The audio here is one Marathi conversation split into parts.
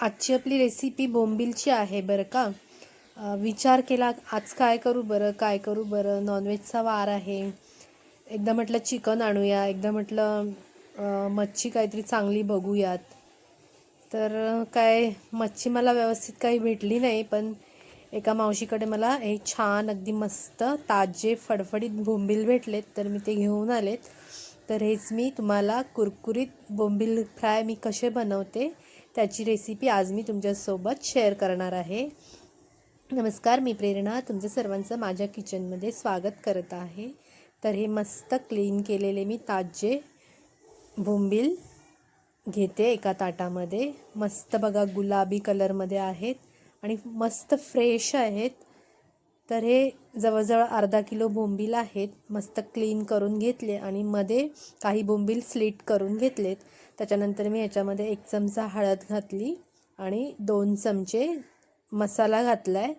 आजची आपली रेसिपी बोंबीलची आहे बरं का. विचार केला आज काय करू बरं, काय करू बरं. नॉनव्हेजचा वार आहे. एकदा म्हटलं चिकन आणूया, एकदा म्हटलं मच्छी काहीतरी चांगली बघूयात. तर काय मच्छी मला व्यवस्थित काही भेटली नाही, पण एका मावशीकडे मला हे छान अगदी मस्त ताजे फडफडीत बोंबील भेटलेत, तर मी ते घेऊन आलेत. तर हेच मी तुम्हाला कुरकुरीत बोंबील फ्राय मी कसे बनवते त्याची रेसिपी आज मी तुमच्यासोबत शेअर करणार आहे. नमस्कार, मी प्रेरणा तुमचं सर्वांचं माझ्या किचनमध्ये स्वागत करत आहे. तर हे मस्त क्लीन केलेले मी ताजे बोंबील घेते एका ताटामध्ये. मस्त बघा गुलाबी कलरमध्ये आहेत आणि मस्त फ्रेश आहेत. तर हे जवळजवळ अर्धा किलो बोंबील आहेत. मस्त क्लीन करून घेतले आणि मध्ये काही बोंबील स्लीट करून घेतलेत. त्याच्यानंतर मी ह्याच्यामध्ये 1 चमचा हळद घातली आणि 2 चमचे मसाला घातला आहे.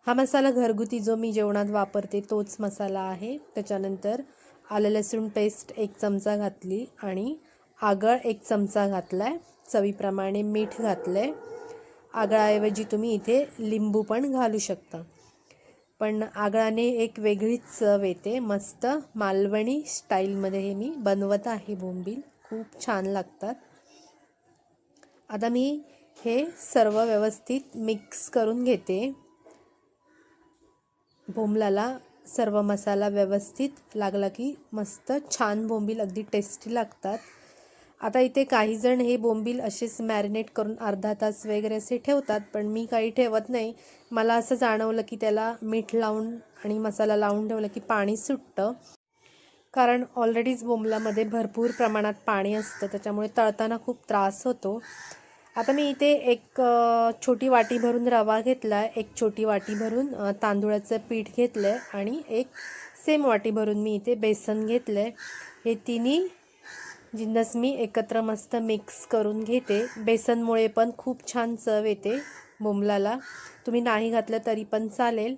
हा मसाला घरगुती जो मी जेवणात वापरते तोच मसाला आहे. त्याच्यानंतर आलं लसूण पेस्ट 1 चमचा घातली आणि आगळ 1 चमचा घातला आहे. चवीप्रमाणे मीठ घातलं आहे. आगळाऐवजी तुम्ही इथे लिंबू पण घालू शकता, पण आगळाने एक वेगळीच चव येते. मस्त मालवणी स्टाईलमध्ये हे मी बनवत आहे बोंबील. खूप छान लागतात. आता मी हे सर्व व्यवस्थित मिक्स करून घेते. बोंबलाला सर्व मसाला व्यवस्थित लागला की मस्त छान बोंबील अगदी टेस्टी लागतात. आता इथे काही जण हे बोंबील असेच मॅरिनेट करून अर्धा तास वगैरे असे ठेवतात, पण मी काही ठेवत नाही. मला असं जाणवलं की त्याला मीठ लावून आणि मसाला लावून ठेवलं की पाणी सुटतं, कारण ऑलरेडीच बोंबलामध्ये भरपूर प्रमाणात पाणी असतं, त्याच्यामुळे तळताना खूप त्रास होतो. आता मी इथे एक छोटी वाटी भरून रवा घेतला आहे, 1 छोटी वाटी भरून तांदूळाचं पीठ घेतलं आहे आणि 1 सेम वाटी भरून मी इथे बेसन घेतलं आहे. हे तिन्ही जिन्नस मी एकत्र मस्त मिक्स करून घेते. बेसनमुळे पण खूप छान चव येते बोंबलाला. तुम्ही नाही घातलं तरी पण चालेल.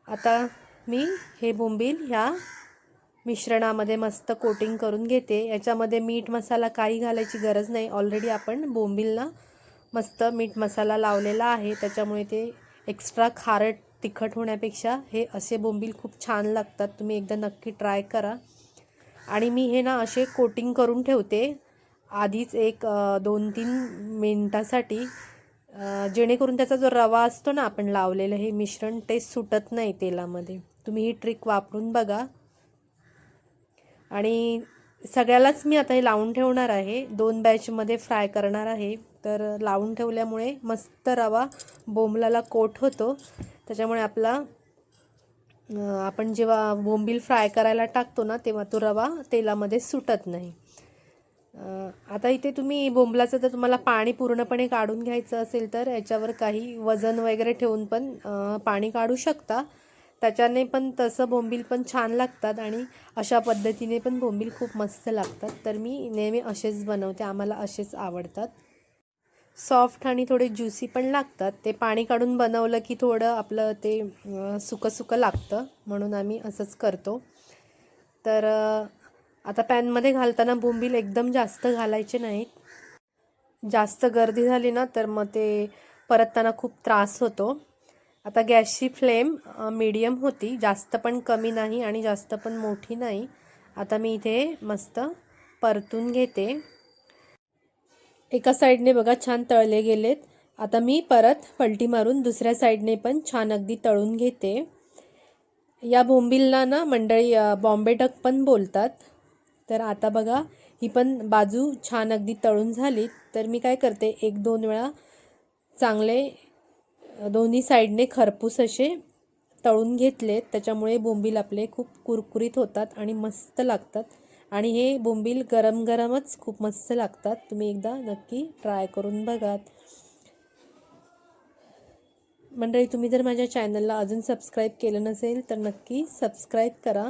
आता मी हे बोंबील ह्या मिश्रणामध्ये मस्त कोटिंग करून घेते. याच्यामध्ये मीठ मसाला काही घालायची गरज नाही. ऑलरेडी आपण बोंबीलला मस्त मीठ मसाला लावलेला आहे, त्याच्यामुळे ते एक्स्ट्रा खारट तिखट होण्यापेक्षा हे असे बोंबील खूप छान लागतात. तुम्ही एकदा नक्की ट्राय करा. आणि मी हे ना असे कोटिंग करून ठेवते आधीच एक 2-3 मिनिटासाठी, जेणेकरून त्याचा जो रवा असतो ना आपण लावलेलं हे मिश्रण ते सुटत नाही तेलामध्ये. तुम्ही ही ट्रिक वापरून बघा. आणि सगळ्यालाच मी आता हे लावून ठेवणार आहे. 2 बॅचमध्ये फ्राय करणार आहे. तर लावून ठेवल्यामुळे मस्त रवा बोंबलाला कोट होतो, त्याच्यामुळे आपला आपण जेव्हा बोंबील फ्राय करायला टाकतो ना तेव्हा तो रवा तेलामध्ये सुटत नाही. आता इथे तुम्ही बोंबलाचं जर तुम्हाला पाणी पूर्णपणे काढून घ्यायचं असेल तर याच्यावर काही वजन वगैरे ठेवून पण पाणी काढू शकता. त्याच्याने पण तसं बोंबील पण छान लागतात आणि अशा पद्धतीने पण बोंबील खूप मस्त लागतात. तर मी नेहमी असेच बनवते, आम्हाला असेच आवडतात. सॉफ्ट आणि थोडे ज्युसी पण लागतात. ते पाणी काढून बनवलं की थोडं आपलं ते सुकं सुकं लागतं, म्हणून आम्ही असंच करतो. तर आता पॅनमध्ये घालताना बोंबील एकदम जास्त घालायचे नाहीत. जास्त गर्दी झाली ना तर मग ते परतताना खूप त्रास होतो. आता गॅसची फ्लेम मीडियम होती, जास्त पण कमी नाही आणि जास्त पण मोठी नाही. आता मी इथे मस्त परतून घेते. एका साईडने बघा छान तळले गेलेत. आता मी परत पलटी मारून दुसऱ्या साईडने पण छान अगदी तळून घेते. या बोंबीलला ना मंडळी बॉम्बे डक पण बोलतात. तर आता बघा ही पण बाजू छान अगदी तळून झाली. तर मी काय करते, 1-2 वेळा चांगले दोन्ही साईडने खरपूस असे तळून घेतलेत. त्याच्यामुळे बोंबील आपले खूप कुरकुरीत होतात आणि मस्त लागतात. आणि हे बोंबील गरम गरमच खूप मस्त लागतात. तुम्ही एकदा नक्की ट्राय करून बघा. मंडळी, तुम्ही जर माझ्या चॅनलला अजून सबस्क्राईब केलं नसेल तर नक्की सबस्क्राईब करा.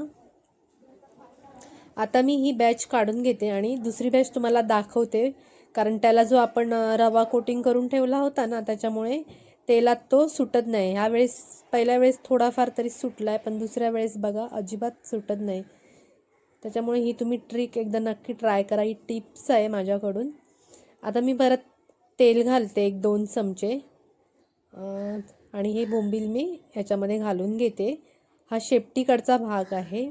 आता मी ही बॅच काढून घेते आणि दुसरी बॅच तुम्हाला दाखवते, कारण त्याला जो आपण रवा कोटिंग करून ठेवला होता ना त्याच्यामुळे तेलात तो सुटत नाही. ह्यावेळेस पहिल्या वेळेस थोडाफार तरी सुटला आहे, पण दुसऱ्या वेळेस बघा अजिबात सुटत नाही. त्याच्यामुळे ही तुम्ही ट्रिक एकदा नक्की ट्राय करा. ही टिप्स आहे माझ्याकडून. आता मी परत तेल घालते 1-2 चमचे आणि हे बोंबील मी याच्यामध्ये घालून घेते. हा शेपटीकडचा भाग आहे.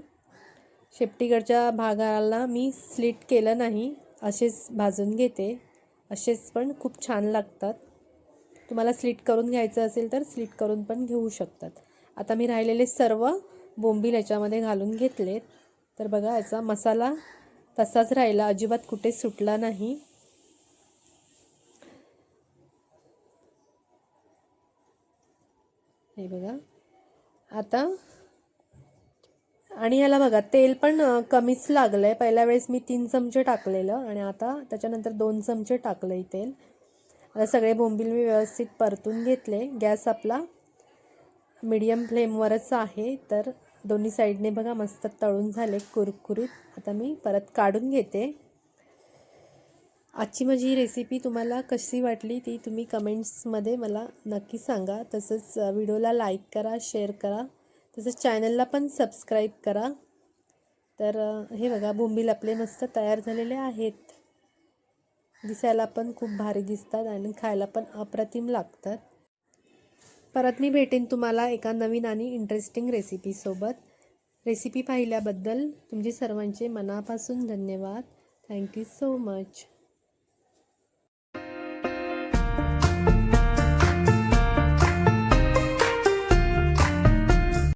शेपटीकडच्या भागाला मी स्लिट केलं नाही, असेच भाजून घेते. असेच पण खूप छान लागतात. तुम्हाला स्लिट करून घ्यायचं असेल तर स्लिट करून पण घेऊ शकतात. आता मी राहिलेले सर्व बोंबील याच्यामध्ये घालून घेतलेत. तर बघा याचा मसाला तसाच राहिला, अजिबात कुठे सुटला नाही. हे बघा आता. आणि ह्याला बघा तेल पण कमीच लागलं आहे. पहिल्या वेळेस मी 3 चमचे टाकलेलं आणि आता त्याच्यानंतर 2 चमचे टाकलं आहे तेल. आता सगळे बोंबील मी व्यवस्थित परतून घेतले. गॅस आपला मीडियम फ्लेमवरच आहे. तर दोन्ही साईडने बघा मस्त तळून झाले कुरकुरीत. आता मी परत काढून घेते. आजची माझी रेसिपी तुम्हाला कशी वाटली ती तुम्ही कमेंट्समध्ये मला नक्की सांगा. तसंच व्हिडिओला लाईक करा, शेअर करा, तसंच चॅनलला पण सबस्क्राईब करा. तर हे बघा बोंबील आपले मस्त तयार झालेले आहेत. दिसायला पण खूप भारी दिसतात आणि खायला पण अप्रतिम लागतात. परत मी भेटेन तुम्हाला एका नवीन आणि इंटरेस्टिंग रेसिपीसोबत. रेसिपी पाहिल्याबद्दल तुमचे सर्वांचे मनापासून धन्यवाद. Thank you so much.